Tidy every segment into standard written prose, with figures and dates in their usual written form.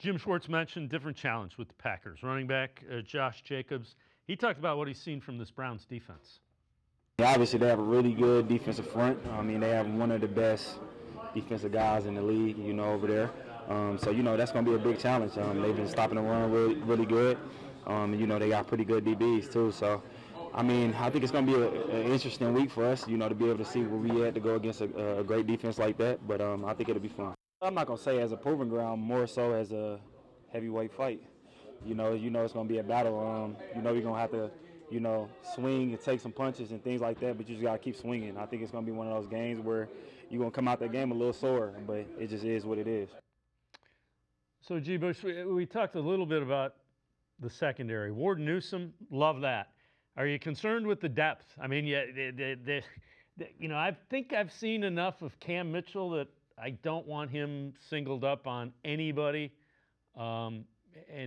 Jim Schwartz mentioned different challenge with the Packers. Running back Josh Jacobs, he talked about what he's seen from this Browns defense. Yeah, obviously, they have a really good defensive front. I mean, they have one of the best defensive guys in the league, over there. So, that's going to be a big challenge. They've been stopping the run really, really good. They got pretty good DBs, too. So, I mean, I think it's going to be an interesting week for us, to be able to see where we at to go against a great defense like that. But I think it'll be fun. I'm not going to say as a proving ground, more so as a heavyweight fight. It's going to be a battle. You're going to have to, swing and take some punches and things like that, but you just got to keep swinging. I think it's going to be one of those games where you're going to come out that game a little sore, but it just is what it is. So, G. Bush, we talked a little bit about the secondary. Ward Newsome, love that. Are you concerned with the depth? I mean, I think I've seen enough of Cam Mitchell that I don't want him singled up on anybody, and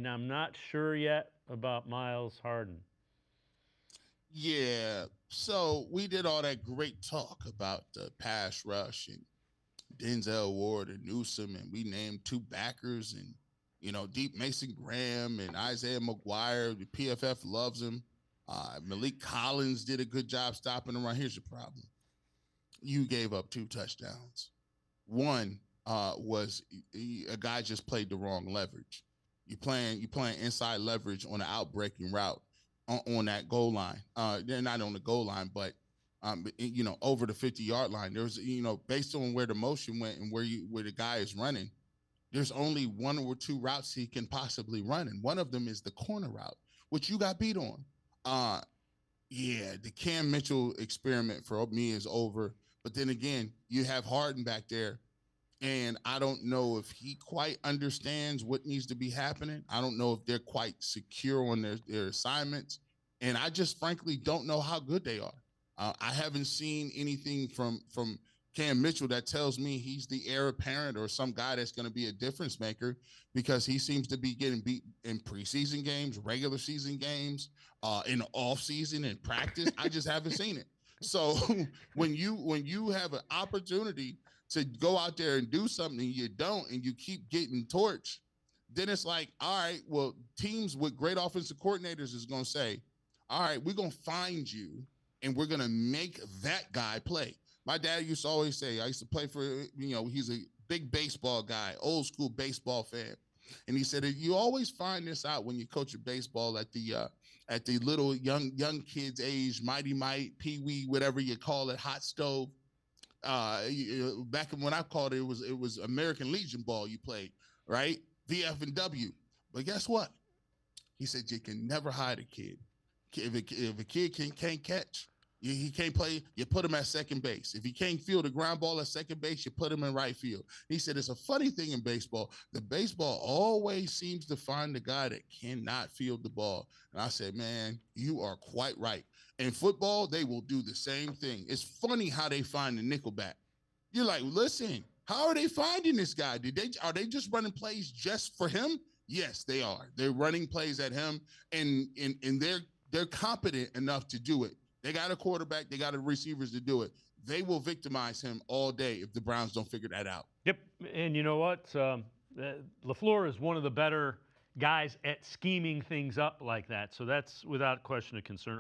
I'm not sure yet about Miles Harden. Yeah, so we did all that great talk about the pass rush and Denzel Ward and Newsome, and we named two backers and, Deep Mason Graham and Isaiah McGuire. The PFF loves him. Malik Collins did a good job stopping him. Here's the problem. You gave up 2 touchdowns. One was a guy just played the wrong leverage. You're playing inside leverage on an outbreaking route on that goal line. They're not on the goal line, but over the 50-yard line. There's based on where the motion went and where the guy is running, there's only 1 or 2 routes he can possibly run, and one of them is the corner route, which you got beat on. The Cam Mitchell experiment for me is over. But then again, you have Harden back there, and I don't know if he quite understands what needs to be happening. I don't know if they're quite secure on their assignments, and I just frankly don't know how good they are. I haven't seen anything from Cam Mitchell that tells me he's the heir apparent or some guy that's going to be a difference maker, because he seems to be getting beat in preseason games, regular season games, in the off season and practice. I just haven't seen it. So when you have an opportunity to go out there and do something and you don't, and you keep getting torched, then it's like, all right, well, teams with great offensive coordinators is going to say, all right, we're going to find you and we're going to make that guy play. My dad used to always say, I used to play for, he's a big baseball guy, old school baseball fan. And he said, you always find this out when you coach your baseball at the little young kids age, Mighty Might, Pee Wee, whatever you call it, hot stove. Back when I called it, it was American Legion ball you played, right? VF and W. But guess what? He said you can never hide a kid. If a kid can't catch, he can't play, you put him at second base. If he can't field a ground ball at second base, you put him in right field. He said it's a funny thing in baseball. The baseball always seems to find the guy that cannot field the ball. And I said, man, you are quite right. In football, they will do the same thing. It's funny how they find the nickelback. You're like, listen, how are they finding this guy? Are they just running plays just for him? Yes, they are. They're running plays at him, and they're competent enough to do it. They got a quarterback. They got the receivers to do it. They will victimize him all day if the Browns don't figure that out. Yep, and you know what? LaFleur is one of the better guys at scheming things up like that, so that's without question a concern.